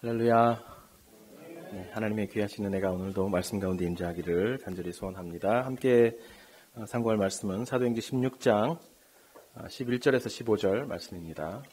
할렐루야. 네, 하나님의 귀하신 은혜가 오늘도 말씀 가운데 임재하기를 간절히 소원합니다. 함께 상고할 말씀은 사도행전 16장 11절에서 15절 말씀입니다.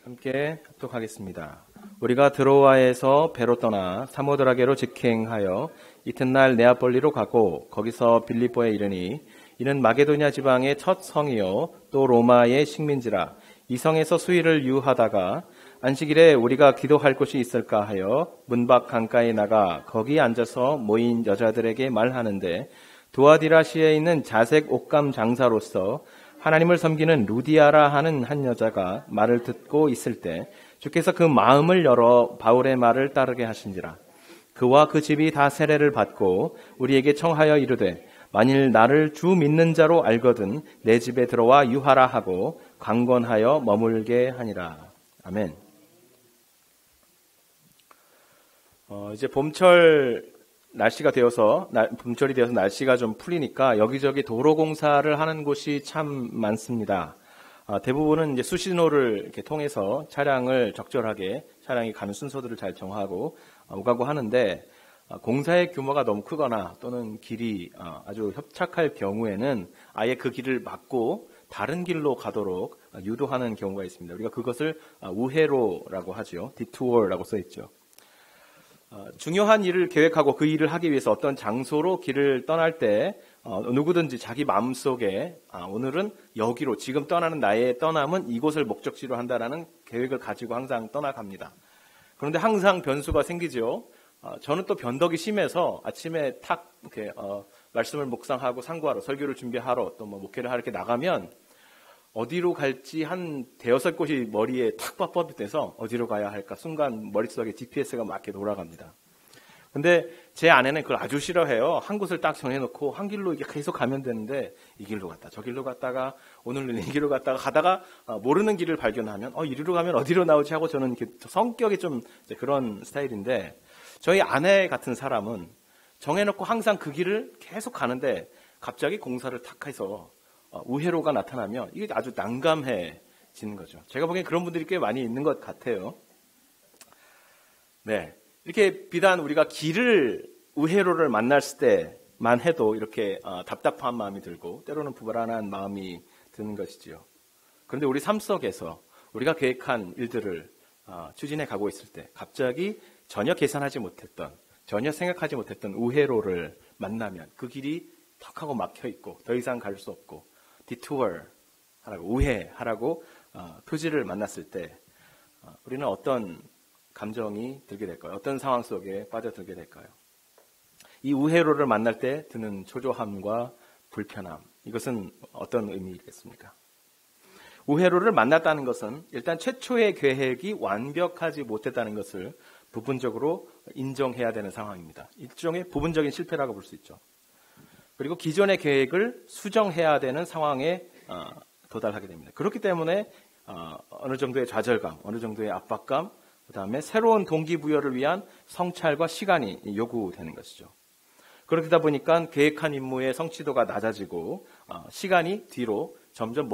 함께 합독하겠습니다. 우리가 드로아에서 배로 떠나 사모드라게로 직행하여 이튿날 네아폴리로 가고 거기서 빌립보에 이르니 이는 마게도냐 지방의 첫 성이요 또 로마의 식민지라. 이 성에서 수일을 유하다가 안식일에 우리가 기도할 곳이 있을까 하여 문 밖 강가에 나가 거기 앉아서 모인 여자들에게 말하는데 두아디라시에 있는 자색 옷감 장사로서 하나님을 섬기는 루디아라 하는 한 여자가 말을 듣고 있을 때 주께서 그 마음을 열어 바울의 말을 따르게 하신지라. 그와 그 집이 다 세례를 받고 우리에게 청하여 이르되 만일 나를 주 믿는 자로 알거든 내 집에 들어와 유하라 하고 강권하여 머물게 하니라. 아멘. 이제 봄철 날씨가 되어서 봄철이 되어서 날씨가 좀 풀리니까 여기저기 도로 공사를 하는 곳이 참 많습니다. 대부분은 이제 수신호를 이렇게 통해서 차량을 적절하게 차량이 가는 순서들을 잘 정하고 오가고 하는데 공사의 규모가 너무 크거나 또는 길이 아주 협착할 경우에는 아예 그 길을 막고 다른 길로 가도록 유도하는 경우가 있습니다. 우리가 그것을 우회로라고 하죠. 디투어라고 써 있죠. 중요한 일을 계획하고 그 일을 하기 위해서 어떤 장소로 길을 떠날 때 누구든지 자기 마음속에 오늘은 여기로 지금 떠나는 나의 떠남은 이곳을 목적지로 한다라는 계획을 가지고 항상 떠나갑니다. 그런데 항상 변수가 생기죠. 저는 또 변덕이 심해서 아침에 탁 이렇게 말씀을 묵상하고 상고하러 설교를 준비하러 또 목회를 하러 이렇게 나가면 어디로 갈지 한 대여섯 곳이 머리에 탁 뻣뻣해서 어디로 가야 할까 순간 머릿속에 GPS가 막 이렇게 돌아갑니다. 근데 제 아내는 그걸 아주 싫어해요. 한 곳을 딱 정해놓고 한 길로 이게 계속 가면 되는데 이 길로 갔다 저 길로 갔다가 오늘은 이 길로 갔다가 가다가 모르는 길을 발견하면 이리로 가면 어디로 나오지 하고 저는 이렇게 성격이 좀 그런 스타일인데 저희 아내 같은 사람은 정해놓고 항상 그 길을 계속 가는데 갑자기 공사를 탁 해서 우회로가 나타나면 이게 아주 난감해지는 거죠. 제가 보기엔 그런 분들이 꽤 많이 있는 것 같아요. 네, 이렇게 비단 우리가 길을 우회로를 만났을 때만 해도 이렇게 답답한 마음이 들고 때로는 불안한 마음이 드는 것이지요. 그런데 우리 삶 속에서 우리가 계획한 일들을 추진해 가고 있을 때 갑자기 전혀 계산하지 못했던 전혀 생각하지 못했던 우회로를 만나면 그 길이 턱 하고 막혀 있고 더 이상 갈 수 없고 디투어 하라고 우회하라고 표지를 만났을 때 우리는 어떤 감정이 들게 될까요? 어떤 상황 속에 빠져들게 될까요? 이 우회로를 만날 때 드는 초조함과 불편함, 이것은 어떤 의미겠습니까? 우회로를 만났다는 것은 일단 최초의 계획이 완벽하지 못했다는 것을 부분적으로 인정해야 되는 상황입니다. 일종의 부분적인 실패라고 볼 수 있죠. 그리고 기존의 계획을 수정해야 되는 상황에 도달하게 됩니다. 그렇기 때문에 어느 정도의 좌절감, 어느 정도의 압박감, 그 다음에 새로운 동기부여를 위한 성찰과 시간이 요구되는 것이죠. 그러다 보니까 계획한 임무의 성취도가 낮아지고 시간이 뒤로 점점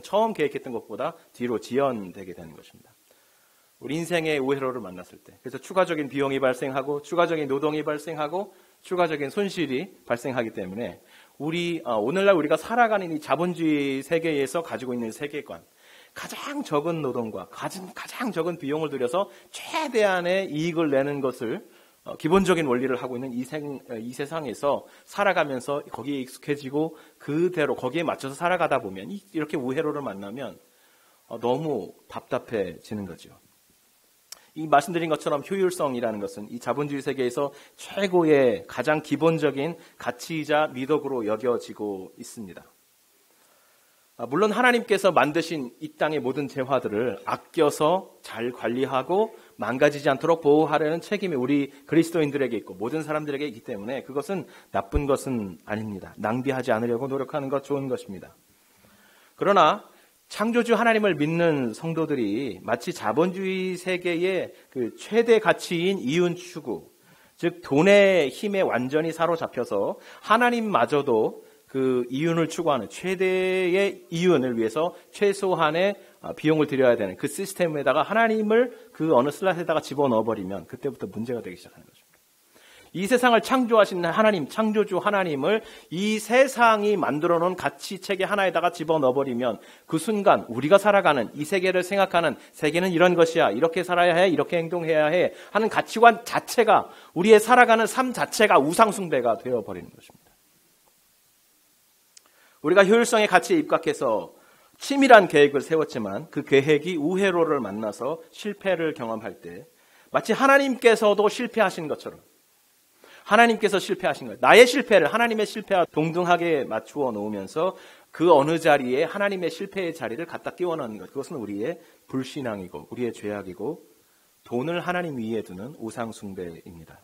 처음 계획했던 것보다 뒤로 지연되게 되는 것입니다. 우리 인생의 우회로를 만났을 때 그래서 추가적인 비용이 발생하고 추가적인 노동이 발생하고 추가적인 손실이 발생하기 때문에 오늘날 우리가 살아가는 이 자본주의 세계에서 가지고 있는 세계관, 가장 적은 노동과 가장 적은 비용을 들여서 최대한의 이익을 내는 것을 기본적인 원리를 하고 있는 이 세상에서 살아가면서 거기에 익숙해지고 그대로 거기에 맞춰서 살아가다 보면 이렇게 우회로를 만나면 너무 답답해지는 거죠. 이 말씀드린 것처럼 효율성이라는 것은 이 자본주의 세계에서 최고의 가장 기본적인 가치이자 미덕으로 여겨지고 있습니다. 물론 하나님께서 만드신 이 땅의 모든 재화들을 아껴서 잘 관리하고 망가지지 않도록 보호하려는 책임이 우리 그리스도인들에게 있고 모든 사람들에게 있기 때문에 그것은 나쁜 것은 아닙니다. 낭비하지 않으려고 노력하는 것 좋은 것입니다. 그러나 창조주 하나님을 믿는 성도들이 마치 자본주의 세계의 그 최대 가치인 이윤 추구, 즉 돈의 힘에 완전히 사로잡혀서 하나님마저도 그 이윤을 추구하는 최대의 이윤을 위해서 최소한의 비용을 들여야 되는 그 시스템에다가 하나님을 그 어느 슬롯에다가 집어넣어버리면 그때부터 문제가 되기 시작하는 것입니다. 이 세상을 창조하신 하나님, 창조주 하나님을 이 세상이 만들어놓은 가치체계 하나에다가 집어넣어버리면 그 순간 우리가 살아가는 이 세계를 생각하는 세계는 이런 것이야, 이렇게 살아야 해, 이렇게 행동해야 해 하는 가치관 자체가, 우리의 살아가는 삶 자체가 우상숭배가 되어버리는 것입니다. 우리가 효율성의 가치에 입각해서 치밀한 계획을 세웠지만 그 계획이 우회로를 만나서 실패를 경험할 때 마치 하나님께서도 실패하신 것처럼, 하나님께서 실패하신 거예요. 나의 실패를 하나님의 실패와 동등하게 맞추어 놓으면서 그 어느 자리에 하나님의 실패의 자리를 갖다 끼워 넣는 것, 그것은 우리의 불신앙이고 우리의 죄악이고 돈을 하나님 위에 두는 우상숭배입니다.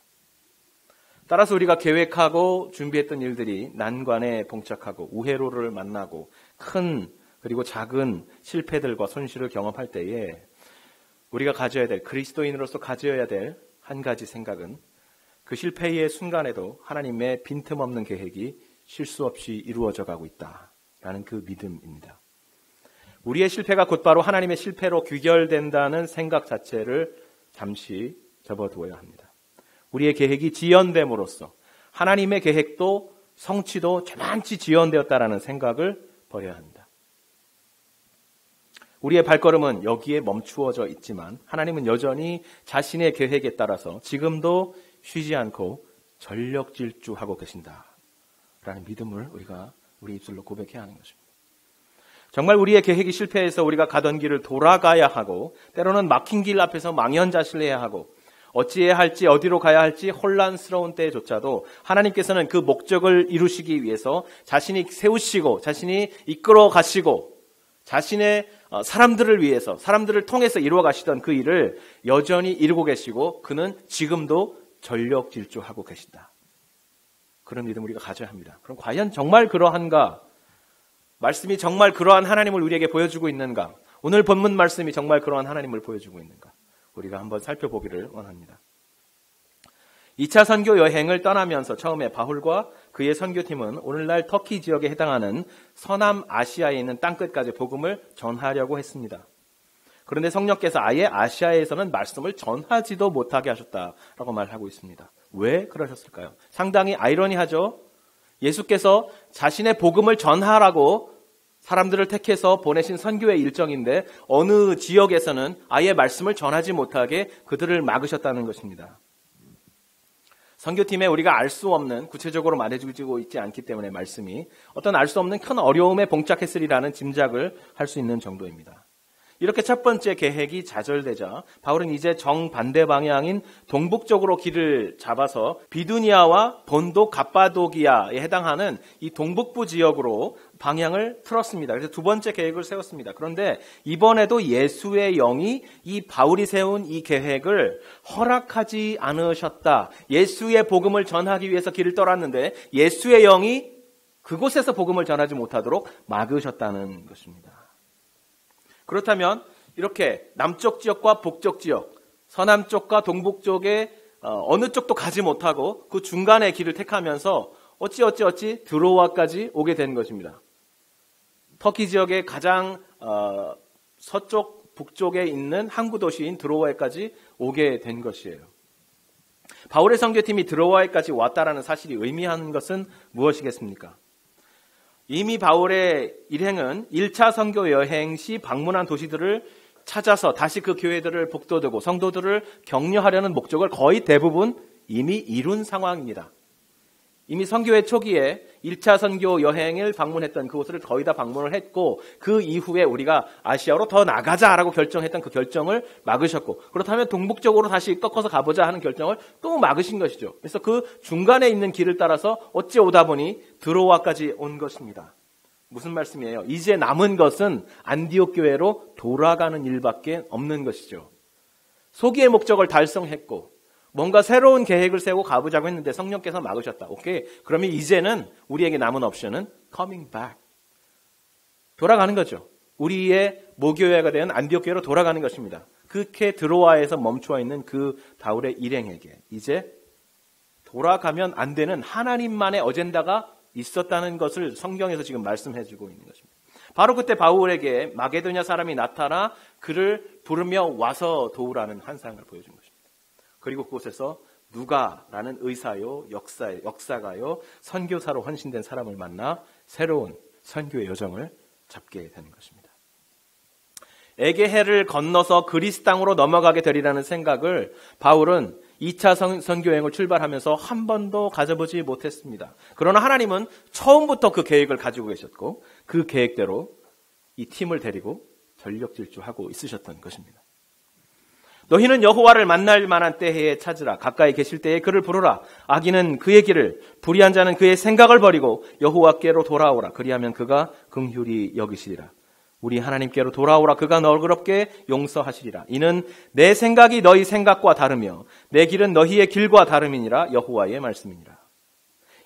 따라서 우리가 계획하고 준비했던 일들이 난관에 봉착하고 우회로를 만나고 큰 그리고 작은 실패들과 손실을 경험할 때에 우리가 가져야 될, 그리스도인으로서 가져야 될 한 가지 생각은 그 실패의 순간에도 하나님의 빈틈없는 계획이 실수 없이 이루어져 가고 있다라는 그 믿음입니다. 우리의 실패가 곧바로 하나님의 실패로 귀결된다는 생각 자체를 잠시 접어두어야 합니다. 우리의 계획이 지연됨으로써 하나님의 계획도 성취도 저만치 지연되었다라는 생각을 버려야 합니다. 우리의 발걸음은 여기에 멈추어져 있지만 하나님은 여전히 자신의 계획에 따라서 지금도 쉬지 않고 전력 질주하고 계신다라는 믿음을 우리가 우리 입술로 고백해야 하는 것입니다. 정말 우리의 계획이 실패해서 우리가 가던 길을 돌아가야 하고 때로는 막힌 길 앞에서 망연자실해야 하고 어찌해야 할지 어디로 가야 할지 혼란스러운 때조차도 하나님께서는 그 목적을 이루시기 위해서 자신이 세우시고 자신이 이끌어 가시고 자신의 사람들을 위해서 사람들을 통해서 이루어 가시던 그 일을 여전히 이루고 계시고 그는 지금도 전력 질주하고 계신다. 그런 믿음 우리가 가져야 합니다. 그럼 과연 정말 그러한가? 말씀이 정말 그러한 하나님을 우리에게 보여주고 있는가? 오늘 본문 말씀이 정말 그러한 하나님을 보여주고 있는가? 우리가 한번 살펴보기를 원합니다. 2차 선교 여행을 떠나면서 처음에 바울과 그의 선교팀은 오늘날 터키 지역에 해당하는 서남 아시아에 있는 땅끝까지 복음을 전하려고 했습니다. 그런데 성령께서 아예 아시아에서는 말씀을 전하지도 못하게 하셨다라고 말하고 있습니다. 왜 그러셨을까요? 상당히 아이러니하죠. 예수께서 자신의 복음을 전하라고 사람들을 택해서 보내신 선교의 일정인데 어느 지역에서는 아예 말씀을 전하지 못하게 그들을 막으셨다는 것입니다. 선교팀에 우리가 알 수 없는, 구체적으로 말해주고 있지 않기 때문에 말씀이 어떤 알 수 없는 큰 어려움에 봉착했으리라는 짐작을 할 수 있는 정도입니다. 이렇게 첫 번째 계획이 좌절되자 바울은 이제 정반대 방향인 동북쪽으로 길을 잡아서 비두니아와 본도 갑바도기아에 해당하는 이 동북부 지역으로 방향을 틀었습니다. 그래서 두 번째 계획을 세웠습니다. 그런데 이번에도 예수의 영이 이 바울이 세운 이 계획을 허락하지 않으셨다. 예수의 복음을 전하기 위해서 길을 떠났는데 예수의 영이 그곳에서 복음을 전하지 못하도록 막으셨다는 것입니다. 그렇다면 이렇게 남쪽 지역과 북쪽 지역, 서남 쪽과 동북 쪽에 어느 쪽도 가지 못하고 그 중간의 길을 택하면서 어찌 드로아까지 오게 된 것입니다. 터키 지역의 가장 서쪽 북쪽에 있는 항구 도시인 드로아에까지 오게 된 것이에요. 바울의 선교팀이 드로아에까지 왔다라는 사실이 의미하는 것은 무엇이겠습니까? 이미 바울의 일행은 1차 선교 여행 시 방문한 도시들을 찾아서 다시 그 교회들을 북돋우고 성도들을 격려하려는 목적을 거의 대부분 이미 이룬 상황입니다. 이미 선교의 초기에 1차 선교 여행을 방문했던 그곳을 거의 다 방문을 했고 그 이후에 우리가 아시아로 더 나가자라고 결정했던 그 결정을 막으셨고 그렇다면 동북쪽으로 다시 꺾어서 가보자 하는 결정을 또 막으신 것이죠. 그래서 그 중간에 있는 길을 따라서 어찌 오다 보니 드로아까지 온 것입니다. 무슨 말씀이에요? 이제 남은 것은 안디옥 교회로 돌아가는 일밖에 없는 것이죠. 소기의 목적을 달성했고 뭔가 새로운 계획을 세우고 가보자고 했는데 성령께서 막으셨다. 오케이. 그러면 이제는 우리에게 남은 옵션은 coming back. 돌아가는 거죠. 우리의 모교회가 된 안디옥 교회로 돌아가는 것입니다. 그렇게 드로아에서 멈추어 있는 그 바울의 일행에게 이제 돌아가면 안 되는 하나님만의 어젠다가 있었다는 것을 성경에서 지금 말씀해주고 있는 것입니다. 바로 그때 바울에게 마게도냐 사람이 나타나 그를 부르며 와서 도우라는 환상을 보여준 것입니다. 그리고 그곳에서 누가라는 의사요, 역사가요, 선교사로 헌신된 사람을 만나 새로운 선교의 여정을 잡게 되는 것입니다. 에게해를 건너서 그리스 땅으로 넘어가게 되리라는 생각을 바울은 2차 선교여행을 출발하면서 한 번도 가져보지 못했습니다. 그러나 하나님은 처음부터 그 계획을 가지고 계셨고 그 계획대로 이 팀을 데리고 전력질주하고 있으셨던 것입니다. 너희는 여호와를 만날 만한 때에 찾으라. 가까이 계실 때에 그를 부르라. 악인은 그의 길을, 불의한 자는 그의 생각을 버리고 여호와께로 돌아오라. 그리하면 그가 긍휼히 여기시리라. 우리 하나님께로 돌아오라. 그가 너그럽게 용서하시리라. 이는 내 생각이 너희 생각과 다르며 내 길은 너희의 길과 다름이니라. 여호와의 말씀이니라.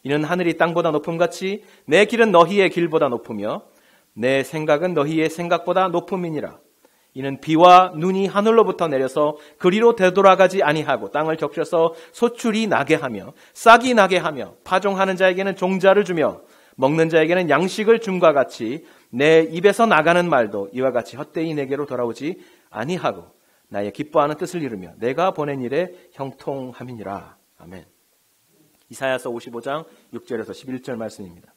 이는 하늘이 땅보다 높음같이 내 길은 너희의 길보다 높으며 내 생각은 너희의 생각보다 높음이니라. 이는 비와 눈이 하늘로부터 내려서 그리로 되돌아가지 아니하고 땅을 적셔서 소출이 나게 하며 싹이 나게 하며 파종하는 자에게는 종자를 주며 먹는 자에게는 양식을 줌과 같이 내 입에서 나가는 말도 이와 같이 헛되이 내게로 돌아오지 아니하고 나의 기뻐하는 뜻을 이루며 내가 보낸 일에 형통함이니라. 아멘. 이사야서 55장 6절에서 11절 말씀입니다.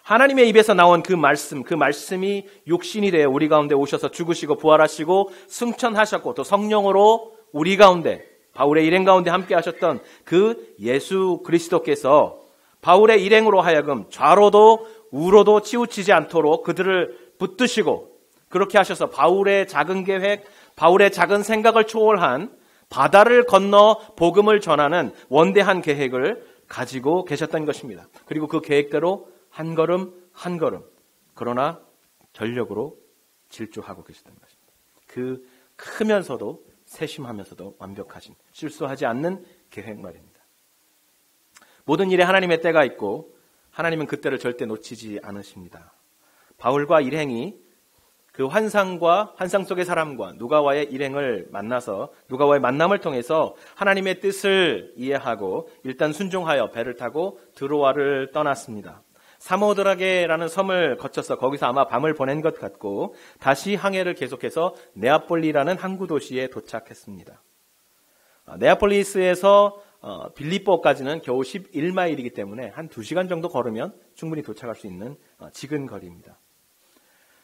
하나님의 입에서 나온 그 말씀이 육신이 되어 우리 가운데 오셔서 죽으시고 부활하시고 승천하셨고 또 성령으로 우리 가운데 바울의 일행 가운데 함께 하셨던 그 예수 그리스도께서 바울의 일행으로 하여금 좌로도 우로도 치우치지 않도록 그들을 붙드시고 그렇게 하셔서 바울의 작은 계획, 바울의 작은 생각을 초월한 바다를 건너 복음을 전하는 원대한 계획을 가지고 계셨던 것입니다. 그리고 그 계획대로 한 걸음 한 걸음 그러나 전력으로 질주하고 계셨던 것입니다. 그 크면서도 세심하면서도 완벽하신 실수하지 않는 계획 말입니다. 모든 일에 하나님의 때가 있고 하나님은 그 때를 절대 놓치지 않으십니다. 바울과 일행이 그 환상 속의 사람과 누가와의 일행을 만나서 누가와의 만남을 통해서 하나님의 뜻을 이해하고 일단 순종하여 배를 타고 드로아를 떠났습니다. 사모드라게라는 섬을 거쳐서 거기서 아마 밤을 보낸 것 같고 다시 항해를 계속해서 네아폴리라는 항구 도시에 도착했습니다. 네아폴리스에서 빌립보까지는 겨우 11마일이기 때문에 한 2시간 정도 걸으면 충분히 도착할 수 있는 지근 거리입니다.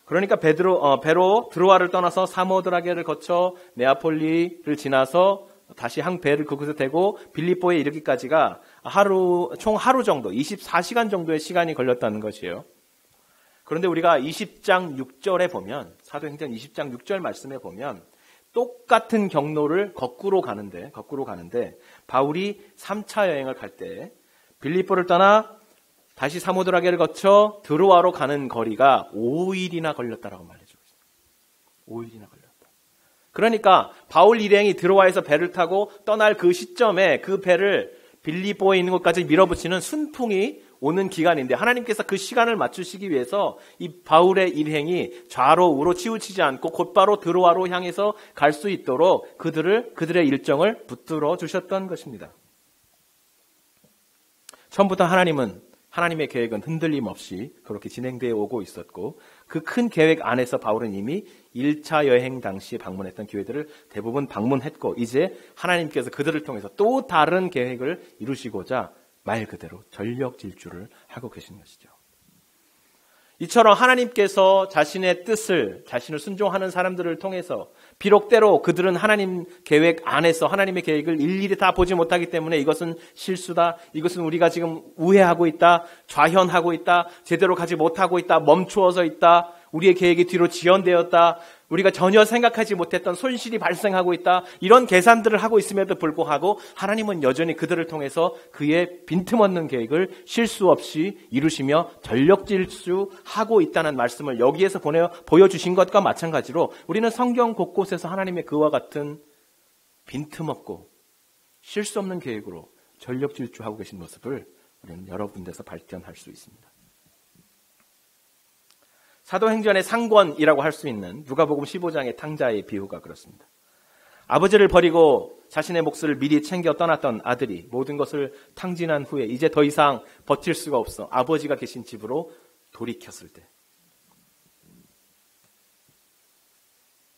그러니까 배로 드로아를 떠나서 사모드라게를 거쳐 네아폴리를 지나서 다시 배를 그곳에 대고 빌립보에 이르기까지가 총 하루 정도, 24시간 정도의 시간이 걸렸다는 것이에요. 그런데 우리가 20장 6절에 보면, 사도행전 20장 6절 말씀에 보면 똑같은 경로를 거꾸로 가는데 바울이 3차 여행을 갈 때 빌립보를 떠나 다시 사모드라게를 거쳐 드로아로 가는 거리가 5일이나 걸렸다라고 말해주고 있습니다. 5일이나 걸렸다. 그러니까 바울 일행이 드로아에서 배를 타고 떠날 그 시점에 그 배를 빌립보에 있는 곳까지 밀어붙이는 순풍이 오는 기간인데 하나님께서 그 시간을 맞추시기 위해서 이 바울의 일행이 좌로 우로 치우치지 않고 곧바로 드로아로 향해서 갈 수 있도록 그들의 일정을 붙들어 주셨던 것입니다. 처음부터 하나님의 계획은 흔들림 없이 그렇게 진행되어 오고 있었고 그 큰 계획 안에서 바울은 이미 1차 여행 당시 방문했던 교회들을 대부분 방문했고 이제 하나님께서 그들을 통해서 또 다른 계획을 이루시고자 말 그대로 전력 질주를 하고 계신 것이죠. 이처럼 하나님께서 자신의 뜻을, 자신을 순종하는 사람들을 통해서 비록 때로 그들은 하나님 계획 안에서 하나님의 계획을 일일이 다 보지 못하기 때문에 이것은 실수다, 이것은 우리가 지금 우회하고 있다, 좌현하고 있다, 제대로 가지 못하고 있다, 멈추어서 있다, 우리의 계획이 뒤로 지연되었다, 우리가 전혀 생각하지 못했던 손실이 발생하고 있다, 이런 계산들을 하고 있음에도 불구하고 하나님은 여전히 그들을 통해서 그의 빈틈없는 계획을 실수 없이 이루시며 전력질주하고 있다는 말씀을 여기에서 보여주신 것과 마찬가지로 우리는 성경 곳곳에서 하나님의 그와 같은 빈틈없고 실수 없는 계획으로 전력질주하고 계신 모습을 우리는 여러 군데서 발견할 수 있습니다. 사도행전의 상권이라고 할 수 있는 누가복음 15장의 탕자의 비유가 그렇습니다. 아버지를 버리고 자신의 몫을 미리 챙겨 떠났던 아들이 모든 것을 탕진한 후에 이제 더 이상 버틸 수가 없어 아버지가 계신 집으로 돌이켰을 때,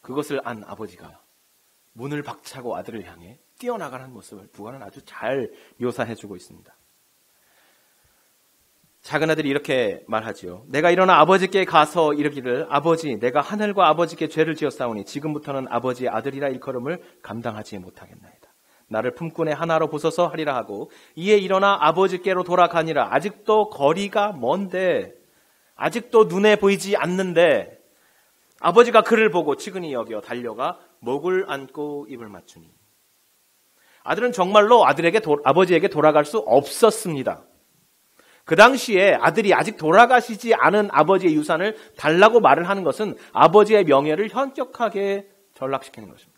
그것을 안 아버지가 문을 박차고 아들을 향해 뛰어나가는 모습을 누가는 아주 잘 묘사해주고 있습니다. 작은 아들이 이렇게 말하지요. 내가 일어나 아버지께 가서 이르기를 아버지 내가 하늘과 아버지께 죄를 지었사오니 지금부터는 아버지의 아들이라 일컬음을 감당하지 못하겠나이다. 나를 품꾼의 하나로 보소서 하리라 하고 이에 일어나 아버지께로 돌아가니라. 아직도 거리가 먼데, 아직도 눈에 보이지 않는데 아버지가 그를 보고 측은히 여겨 달려가 목을 안고 입을 맞추니. 아들은 정말로 아버지에게 돌아갈 수 없었습니다. 그 당시에 아들이 아직 돌아가시지 않은 아버지의 유산을 달라고 말을 하는 것은 아버지의 명예를 현격하게 전락시키는 것입니다.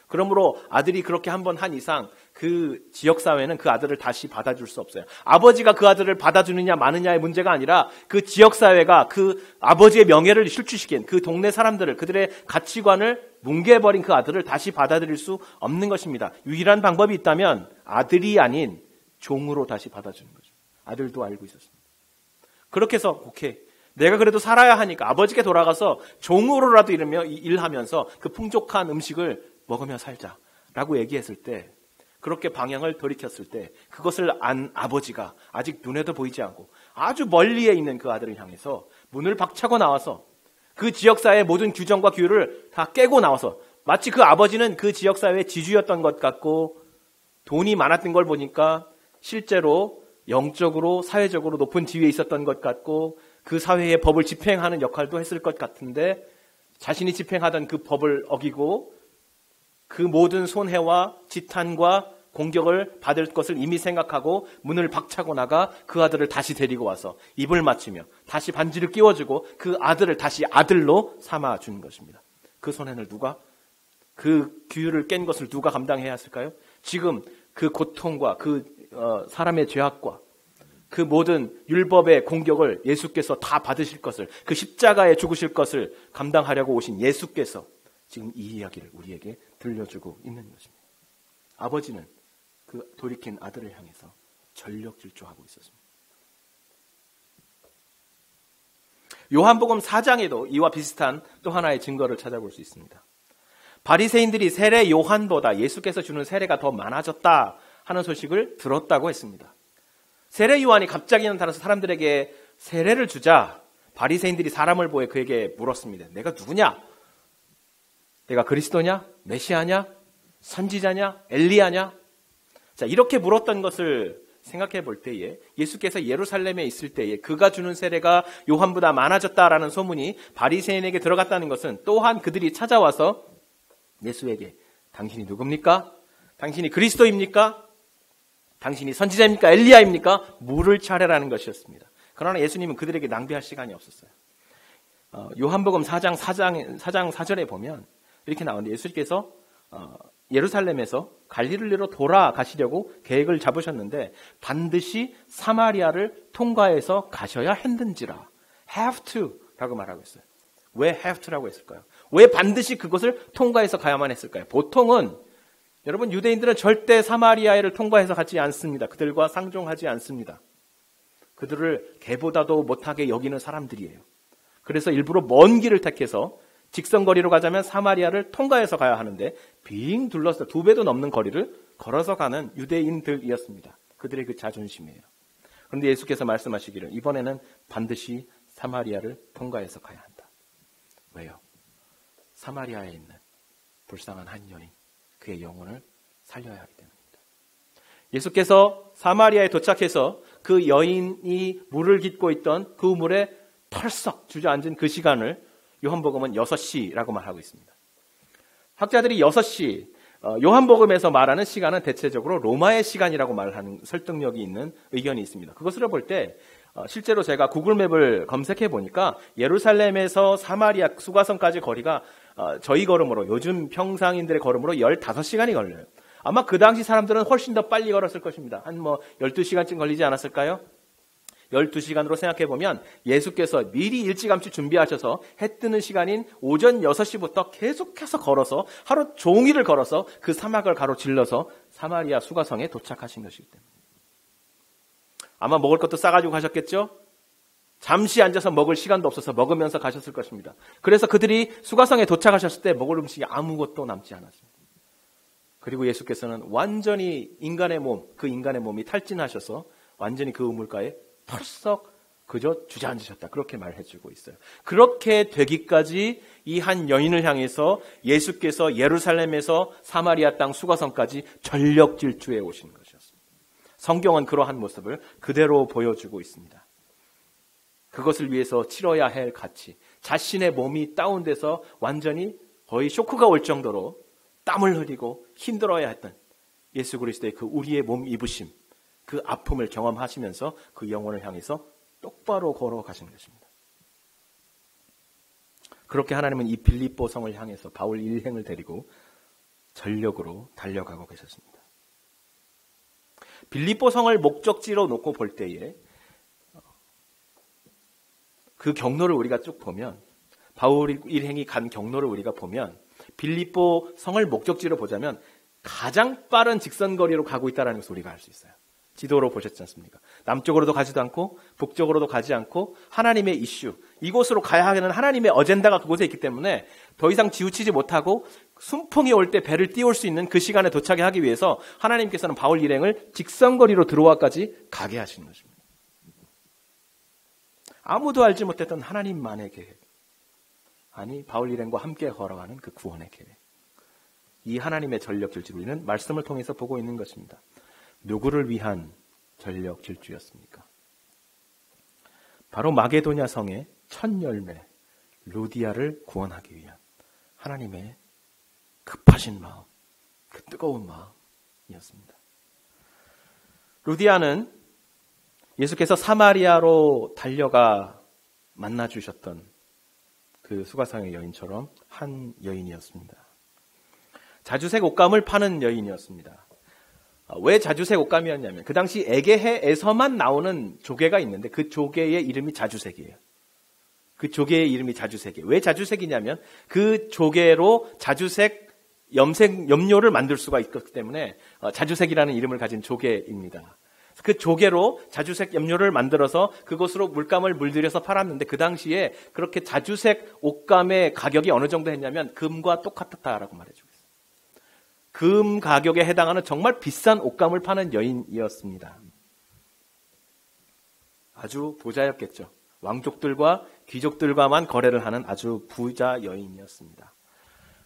그러므로 아들이 그렇게 한번 한 이상 그 지역사회는 그 아들을 다시 받아줄 수 없어요. 아버지가 그 아들을 받아주느냐 마느냐의 문제가 아니라 그 지역사회가 그 아버지의 명예를 실추시킨 그 동네 사람들을, 그들의 가치관을 뭉개버린 그 아들을 다시 받아들일 수 없는 것입니다. 유일한 방법이 있다면 아들이 아닌 종으로 다시 받아주는 거죠. 아들도 알고 있었습니다. 그렇게 해서 오케이, 내가 그래도 살아야 하니까 아버지께 돌아가서 종으로라도 일하면서 그 풍족한 음식을 먹으며 살자라고 얘기했을 때, 그렇게 방향을 돌이켰을 때 그것을 안 아버지가 아직 눈에도 보이지 않고 아주 멀리에 있는 그 아들을 향해서 문을 박차고 나와서 그 지역사회의 모든 규정과 규율을 다 깨고 나와서, 마치 그 아버지는 그 지역사회의 지주였던 것 같고 돈이 많았던 걸 보니까 실제로 영적으로 사회적으로 높은 지위에 있었던 것 같고 그 사회의 법을 집행하는 역할도 했을 것 같은데, 자신이 집행하던 그 법을 어기고 그 모든 손해와 지탄과 공격을 받을 것을 이미 생각하고 문을 박차고 나가 그 아들을 다시 데리고 와서 입을 맞추며 다시 반지를 끼워주고 그 아들을 다시 아들로 삼아주는 것입니다. 그 손해를 그 규율을 깬 것을 누가 감당해야 했을까요? 지금 그 고통과 그 사람의 죄악과 그 모든 율법의 공격을 예수께서 다 받으실 것을, 그 십자가에 죽으실 것을 감당하려고 오신 예수께서 지금 이 이야기를 우리에게 들려주고 있는 것입니다. 아버지는 그 돌이킨 아들을 향해서 전력 질주하고 있었습니다. 요한복음 4장에도 이와 비슷한 또 하나의 증거를 찾아볼 수 있습니다. 바리새인들이 세례 요한보다 예수께서 주는 세례가 더 많아졌다 하는 소식을 들었다고 했습니다. 세례 요한이 갑자기 나타나서 사람들에게 세례를 주자 바리새인들이 사람을 보여 그에게 물었습니다. 내가 누구냐? 내가 그리스도냐? 메시아냐? 선지자냐? 엘리야냐? 자, 이렇게 물었던 것을 생각해 볼 때에 예수께서 예루살렘에 있을 때에 그가 주는 세례가 요한보다 많아졌다라는 소문이 바리새인에게 들어갔다는 것은 또한 그들이 찾아와서 예수에게 당신이 누굽니까? 당신이 그리스도입니까? 당신이 선지자입니까? 엘리야입니까? 물을 차례라는 것이었습니다. 그러나 예수님은 그들에게 낭비할 시간이 없었어요. 요한복음 4장 4절에 보면 이렇게 나오는데, 예수께서 예루살렘에서 갈릴리로 돌아가시려고 계획을 잡으셨는데 반드시 사마리아를 통과해서 가셔야 했는지라. have to 라고 말하고 있어요. 왜 have to라고 했을까요? 왜 반드시 그것을 통과해서 가야만 했을까요? 보통은 여러분, 유대인들은 절대 사마리아를 통과해서 가지 않습니다. 그들과 상종하지 않습니다. 그들을 개보다도 못하게 여기는 사람들이에요. 그래서 일부러 먼 길을 택해서 직선거리로 가자면 사마리아를 통과해서 가야 하는데 빙 둘러서 2배도 넘는 거리를 걸어서 가는 유대인들이었습니다. 그들의 그 자존심이에요. 그런데 예수께서 말씀하시기를 이번에는 반드시 사마리아를 통과해서 가야 한다. 왜요? 사마리아에 있는 불쌍한 한 여인, 그의 영혼을 살려야 하기 때문입니다. 예수께서 사마리아에 도착해서 그 여인이 물을 깃고 있던 그 물에 털썩 주저앉은 그 시간을 요한복음은 6시라고 말하고 있습니다. 학자들이 6시, 요한복음에서 말하는 시간은 대체적으로 로마의 시간이라고 말하는 설득력이 있는 의견이 있습니다. 그것을 볼 때 실제로 제가 구글맵을 검색해 보니까 예루살렘에서 사마리아 수가성까지 거리가 저희 걸음으로, 요즘 평상인들의 걸음으로 15시간이 걸려요. 아마 그 당시 사람들은 훨씬 더 빨리 걸었을 것입니다. 한 12시간쯤 걸리지 않았을까요? 12시간으로 생각해 보면 예수께서 미리 일찌감치 준비하셔서 해 뜨는 시간인 오전 6시부터 계속해서 걸어서 하루 종일을 걸어서 그 사막을 가로질러서 사마리아 수가성에 도착하신 것이기 때문에 아마 먹을 것도 싸가지고 가셨겠죠? 잠시 앉아서 먹을 시간도 없어서 먹으면서 가셨을 것입니다. 그래서 그들이 수가성에 도착하셨을 때 먹을 음식이 아무것도 남지 않았습니다. 그리고 예수께서는 완전히 인간의 몸, 그 인간의 몸이 탈진하셔서 완전히 그 우물가에 털썩 그저 주저앉으셨다. 그렇게 말해주고 있어요. 그렇게 되기까지 이 한 여인을 향해서 예수께서 예루살렘에서 사마리아 땅 수가성까지 전력 질주해 오신 것이었습니다. 성경은 그러한 모습을 그대로 보여주고 있습니다. 그것을 위해서 치러야 할 가치, 자신의 몸이 다운돼서 완전히 거의 쇼크가 올 정도로 땀을 흘리고 힘들어야 했던 예수 그리스도의 그 우리의 몸 입으심, 그 아픔을 경험하시면서 그 영혼을 향해서 똑바로 걸어가신 것입니다. 그렇게 하나님은 이 빌립보 성을 향해서 바울 일행을 데리고 전력으로 달려가고 계셨습니다. 빌립보 성을 목적지로 놓고 볼 때에 그 경로를 우리가 쭉 보면, 바울 일행이 간 경로를 우리가 보면 빌립보 성을 목적지로 보자면 가장 빠른 직선거리로 가고 있다는 것을 우리가 알 수 있어요. 지도로 보셨지 않습니까? 남쪽으로도 가지도 않고 북쪽으로도 가지 않고 하나님의 이슈, 이곳으로 가야 하는 하나님의 어젠다가 그곳에 있기 때문에 더 이상 지우치지 못하고 순풍이 올 때 배를 띄울 수 있는 그 시간에 도착하기 위해서 하나님께서는 바울 일행을 직선거리로 드로아까지 가게 하시는 것입니다. 아무도 알지 못했던 하나님만의 계획, 아니 바울 일행과 함께 걸어가는 그 구원의 계획, 이 하나님의 전력 질주를 우리는 말씀을 통해서 보고 있는 것입니다. 누구를 위한 전력 질주였습니까? 바로 마게도냐 성의 첫 열매 루디아를 구원하기 위한 하나님의 급하신 마음, 그 뜨거운 마음이었습니다. 루디아는 예수께서 사마리아로 달려가 만나주셨던 그 수가성의 여인처럼 한 여인이었습니다. 자주색 옷감을 파는 여인이었습니다. 왜 자주색 옷감이었냐면 그 당시 에게해에서만 나오는 조개가 있는데 그 조개의 이름이 자주색이에요. 그 조개의 이름이 자주색이에요. 왜 자주색이냐면 그 조개로 자주색 염료를 만들 수가 있기 때문에 자주색이라는 이름을 가진 조개입니다. 그 조개로 자주색 염료를 만들어서 그것으로 물감을 물들여서 팔았는데 그 당시에 그렇게 자주색 옷감의 가격이 어느 정도 했냐면 금과 똑같았다라고 말해주고 있어요. 금 가격에 해당하는 정말 비싼 옷감을 파는 여인이었습니다. 아주 부자였겠죠. 왕족들과 귀족들과만 거래를 하는 아주 부자 여인이었습니다.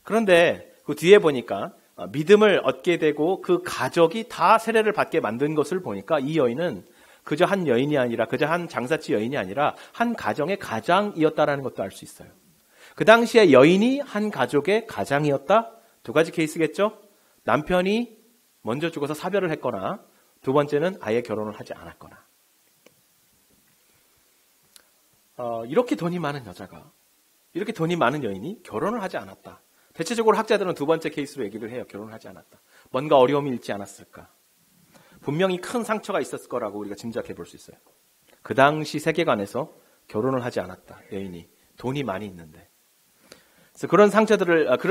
그런데 그 뒤에 보니까 믿음을 얻게 되고 그 가족이 다 세례를 받게 만든 것을 보니까 이 여인은 그저 한 여인이 아니라 그저 한 장사치 여인이 아니라 한 가정의 가장이었다라는 것도 알 수 있어요. 그 당시에 여인이 한 가족의 가장이었다? 두 가지 케이스겠죠? 남편이 먼저 죽어서 사별을 했거나 두 번째는 아예 결혼을 하지 않았거나. 이렇게 돈이 많은 여자가, 이렇게 돈이 많은 여인이 결혼을 하지 않았다. 대체적으로 학자들은 두 번째 케이스로 얘기를 해요. 결혼을 하지 않았다. 뭔가 어려움이 있지 않았을까. 분명히 큰 상처가 있었을 거라고 우리가 짐작해 볼 수 있어요. 그 당시 세계관에서 결혼을 하지 않았다. 여인이 돈이 많이 있는데. 그래서 그런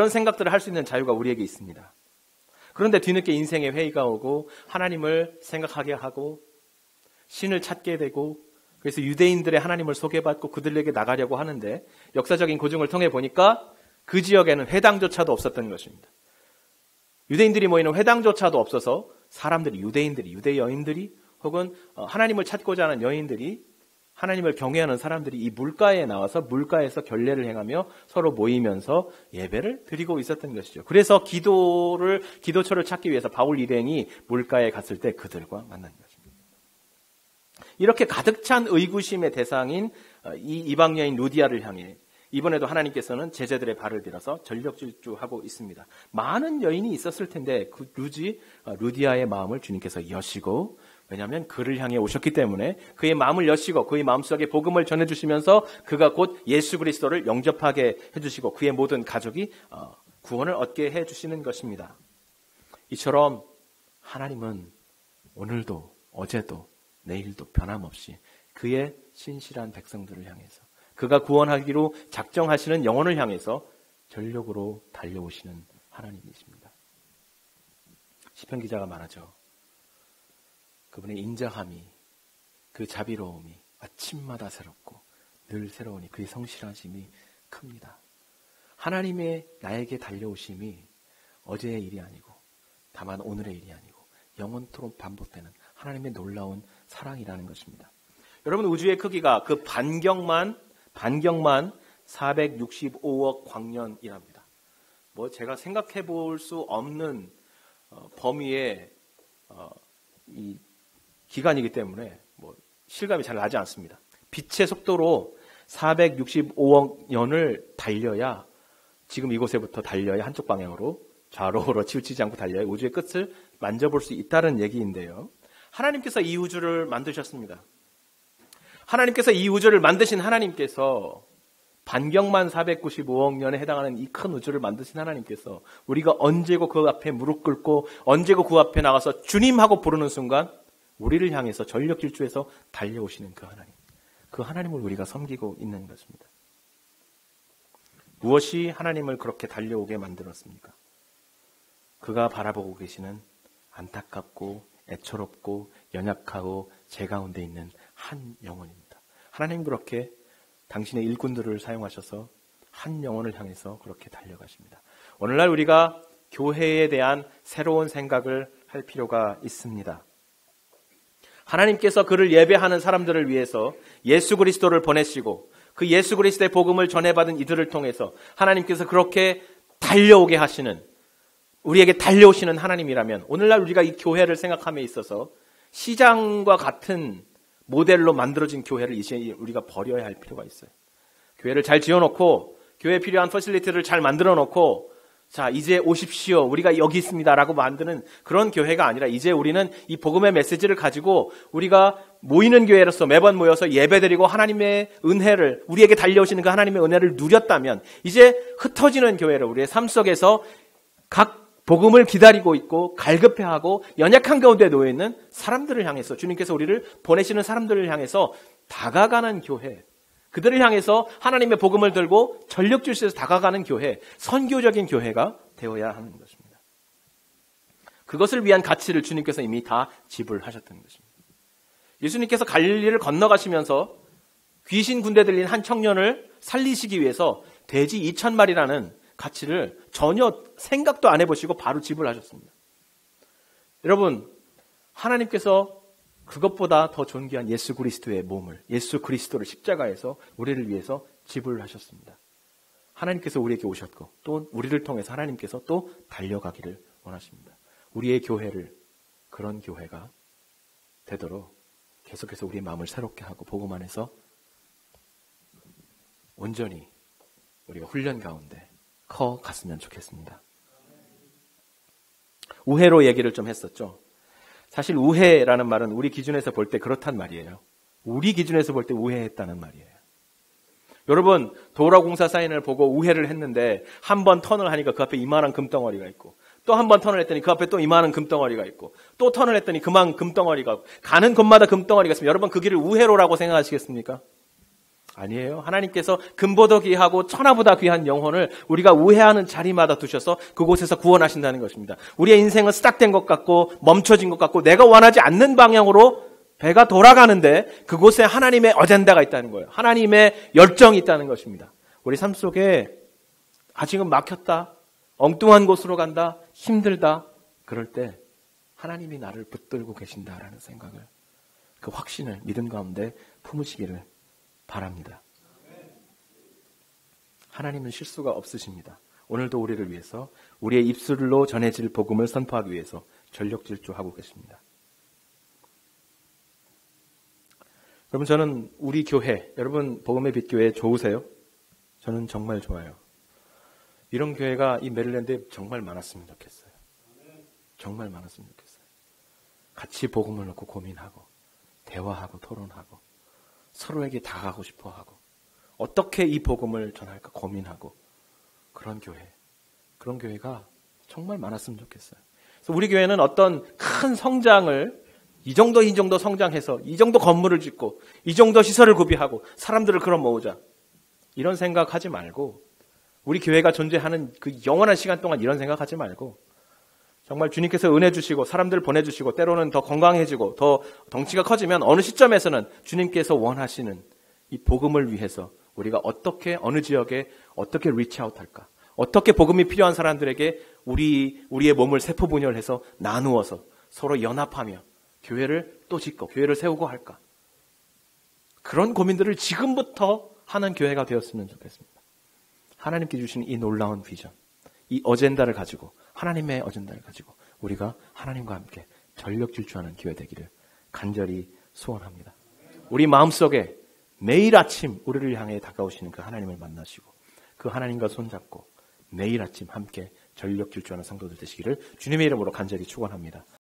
생각들을 할 수 있는 자유가 우리에게 있습니다. 그런데 뒤늦게 인생의 회의가 오고 하나님을 생각하게 하고 신을 찾게 되고 그래서 유대인들의 하나님을 소개받고 그들에게 나가려고 하는데 역사적인 고증을 통해 보니까 그 지역에는 회당조차도 없었던 것입니다. 유대인들이 모이는 회당조차도 없어서 사람들이, 유대 여인들이 혹은 하나님을 찾고자 하는 여인들이, 하나님을 경외하는 사람들이 이 물가에 나와서 물가에서 결례를 행하며 서로 모이면서 예배를 드리고 있었던 것이죠. 그래서 기도처를 찾기 위해서 바울 일행이 물가에 갔을 때 그들과 만난 것입니다. 이렇게 가득 찬 의구심의 대상인 이 이방 여인 루디아를 향해 이번에도 하나님께서는 제자들의 발을 들어서 전력 질주하고 있습니다. 많은 여인이 있었을 텐데 그 루디아의 마음을 주님께서 여시고, 왜냐하면 그를 향해 오셨기 때문에 그의 마음을 여시고 그의 마음속에 복음을 전해주시면서 그가 곧 예수 그리스도를 영접하게 해주시고 그의 모든 가족이 구원을 얻게 해주시는 것입니다. 이처럼 하나님은 오늘도 어제도 내일도 변함없이 그의 신실한 백성들을 향해서, 그가 구원하기로 작정하시는 영혼을 향해서 전력으로 달려오시는 하나님이십니다. 시편 기자가 말하죠. 그분의 인자함이, 그 자비로움이 아침마다 새롭고 늘 새로우니 그의 성실하심이 큽니다. 하나님의 나에게 달려오심이 어제의 일이 아니고 다만 오늘의 일이 아니고 영원토록 반복되는 하나님의 놀라운 사랑이라는 것입니다. 여러분, 우주의 크기가 그 반경만 465억 광년이랍니다. 뭐 제가 생각해 볼 수 없는 범위의 이 기간이기 때문에 뭐 실감이 잘 나지 않습니다. 빛의 속도로 465억 년을 달려야, 지금 이곳에부터 달려야 한쪽 방향으로 좌로우로 치우치지 않고 달려야 우주의 끝을 만져볼 수 있다는 얘기인데요. 하나님께서 이 우주를 만드셨습니다. 하나님께서 이 우주를 만드신 하나님께서, 반경만 495억 년에 해당하는 이 큰 우주를 만드신 하나님께서 우리가 언제고 그 앞에 무릎 꿇고 언제고 그 앞에 나가서 주님 하고 부르는 순간 우리를 향해서 전력 질주해서 달려오시는 그 하나님, 그 하나님을 우리가 섬기고 있는 것입니다. 무엇이 하나님을 그렇게 달려오게 만들었습니까? 그가 바라보고 계시는 안타깝고 애처롭고 연약하고 제 가운데 있는 한 영혼입니다. 하나님 그렇게 당신의 일꾼들을 사용하셔서 한 영혼을 향해서 그렇게 달려가십니다. 오늘날 우리가 교회에 대한 새로운 생각을 할 필요가 있습니다. 하나님께서 그를 예배하는 사람들을 위해서 예수 그리스도를 보내시고 그 예수 그리스도의 복음을 전해받은 이들을 통해서 하나님께서 그렇게 달려오게 하시는, 우리에게 달려오시는 하나님이라면 오늘날 우리가 이 교회를 생각함에 있어서 시장과 같은 모델로 만들어진 교회를 이제 우리가 버려야 할 필요가 있어요. 교회를 잘 지어놓고 교회에 필요한 퍼실리티를 잘 만들어놓고 자 이제 오십시오, 우리가 여기 있습니다 라고 만드는 그런 교회가 아니라, 이제 우리는 이 복음의 메시지를 가지고 우리가 모이는 교회로서 매번 모여서 예배드리고 하나님의 은혜를, 우리에게 달려오시는 그 하나님의 은혜를 누렸다면 이제 흩어지는 교회를 우리의 삶 속에서 각 복음을 기다리고 있고 갈급해하고 연약한 가운데 놓여있는 사람들을 향해서, 주님께서 우리를 보내시는 사람들을 향해서 다가가는 교회, 그들을 향해서 하나님의 복음을 들고 전력 질주해서 다가가는 교회, 선교적인 교회가 되어야 하는 것입니다. 그것을 위한 가치를 주님께서 이미 다 지불하셨던 것입니다. 예수님께서 갈릴리를 건너가시면서 귀신 군대 들린 한 청년을 살리시기 위해서 돼지 2,000마리라는 가치를 전혀 생각도 안 해보시고 바로 지불하셨습니다. 여러분, 하나님께서 그것보다 더 존귀한 예수 그리스도의 몸을, 예수 그리스도를 십자가에서 우리를 위해서 지불하셨습니다. 하나님께서 우리에게 오셨고 또 우리를 통해서 하나님께서 또 달려가기를 원하십니다. 우리의 교회를 그런 교회가 되도록 계속해서 우리의 마음을 새롭게 하고 복음 안에서 온전히 우리가 훈련 가운데 커갔으면 좋겠습니다. 우회로 얘기를 좀 했었죠. 사실 우회라는 말은 우리 기준에서 볼 때 그렇단 말이에요. 우리 기준에서 볼 때 우회했다는 말이에요. 여러분, 도로공사 사인을 보고 우회를 했는데 한 번 턴을 하니까 그 앞에 이만한 금덩어리가 있고, 또 한 번 턴을 했더니 그 앞에 또 이만한 금덩어리가 있고, 또 턴을 했더니 그만 금덩어리가, 가는 곳마다 금덩어리가 있으면 여러분 그 길을 우회로라고 생각하시겠습니까? 아니에요. 하나님께서 금보다 귀하고 천하보다 귀한 영혼을 우리가 우회하는 자리마다 두셔서 그곳에서 구원하신다는 것입니다. 우리의 인생은 스탁된 것 같고 멈춰진 것 같고 내가 원하지 않는 방향으로 배가 돌아가는데 그곳에 하나님의 어젠다가 있다는 거예요. 하나님의 열정이 있다는 것입니다. 우리 삶 속에 아직은 막혔다, 엉뚱한 곳으로 간다, 힘들다, 그럴 때 하나님이 나를 붙들고 계신다라는 생각을, 그 확신을 믿음 가운데 품으시기를 바랍니다. 하나님은 실수가 없으십니다. 오늘도 우리를 위해서 우리의 입술로 전해질 복음을 선포하기 위해서 전력질주하고 계십니다. 여러분, 저는 우리 교회, 여러분 복음의 빛 교회 좋으세요? 저는 정말 좋아요. 이런 교회가 이 메릴랜드에 정말 많았으면 좋겠어요. 정말 많았으면 좋겠어요. 같이 복음을 놓고 고민하고 대화하고 토론하고 서로에게 다가가고 싶어하고 어떻게 이 복음을 전할까 고민하고, 그런 교회, 그런 교회가 정말 많았으면 좋겠어요. 그래서 우리 교회는 어떤 큰 성장을 이 정도 성장해서 이 정도 건물을 짓고 이 정도 시설을 구비하고 사람들을 그럼 모으자. 이런 생각하지 말고 우리 교회가 존재하는 그 영원한 시간 동안 이런 생각하지 말고 정말 주님께서 은혜 주시고 사람들 보내주시고 때로는 더 건강해지고 더 덩치가 커지면 어느 시점에서는 주님께서 원하시는 이 복음을 위해서 우리가 어떻게 어느 지역에 어떻게 리치아웃 할까? 어떻게 복음이 필요한 사람들에게 우리의 몸을 세포 분열해서 나누어서 서로 연합하며 교회를 또 짓고 교회를 세우고 할까? 그런 고민들을 지금부터 하는 교회가 되었으면 좋겠습니다. 하나님께 주신 이 놀라운 비전, 이 어젠다를 가지고 하나님의 어젠다를 가지고 우리가 하나님과 함께 전력 질주하는 교회 되기를 간절히 소원합니다. 우리 마음속에 매일 아침 우리를 향해 다가오시는 그 하나님을 만나시고 그 하나님과 손잡고 매일 아침 함께 전력 질주하는 성도들 되시기를 주님의 이름으로 간절히 축원합니다.